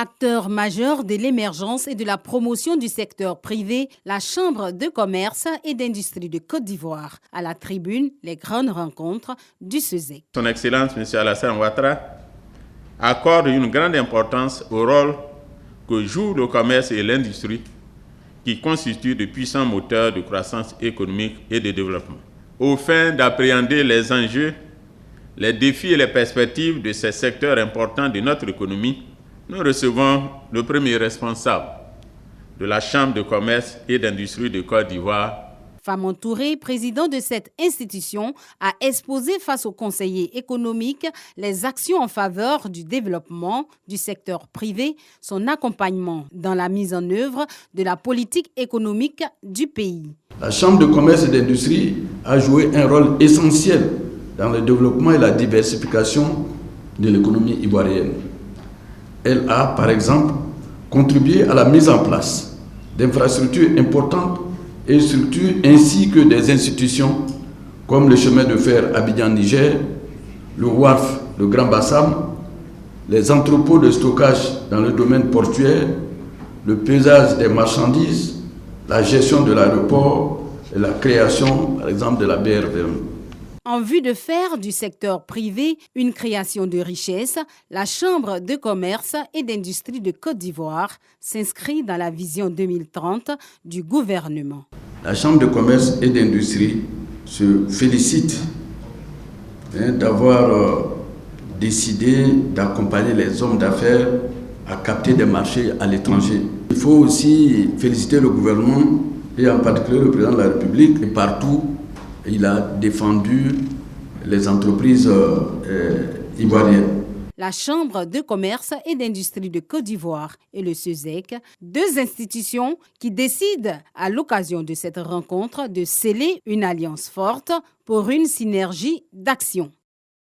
Acteur majeur de l'émergence et de la promotion du secteur privé, la Chambre de commerce et d'industrie de Côte d'Ivoire. À la tribune, les grandes rencontres du SESEC. Son Excellence, M. Alassane Ouattara, accorde une grande importance au rôle que jouent le commerce et l'industrie, qui constituent de puissants moteurs de croissance économique et de développement. Au fin d'appréhender les enjeux, les défis et les perspectives de ces secteurs importants de notre économie, nous recevons le premier responsable de la Chambre de commerce et d'industrie de Côte d'Ivoire. Famon Touré, président de cette institution, a exposé face aux conseillers économiques les actions en faveur du développement du secteur privé, son accompagnement dans la mise en œuvre de la politique économique du pays. La Chambre de commerce et d'industrie a joué un rôle essentiel dans le développement et la diversification de l'économie ivoirienne. Elle a, par exemple, contribué à la mise en place d'infrastructures importantes et structures ainsi que des institutions comme le chemin de fer Abidjan-Niger, le WARF, le Grand Bassam, les entrepôts de stockage dans le domaine portuaire, le pesage des marchandises, la gestion de l'aéroport et la création, par exemple, de la BRVM. En vue de faire du secteur privé une création de richesse, la Chambre de commerce et d'industrie de Côte d'Ivoire s'inscrit dans la vision 2030 du gouvernement. La Chambre de commerce et d'industrie se félicite d'avoir décidé d'accompagner les hommes d'affaires à capter des marchés à l'étranger. Il faut aussi féliciter le gouvernement et en particulier le président de la République. Et partout, il a défendu les entreprises ivoiriennes. La Chambre de commerce et d'industrie de Côte d'Ivoire et le SESEC, deux institutions qui décident à l'occasion de cette rencontre de sceller une alliance forte pour une synergie d'action.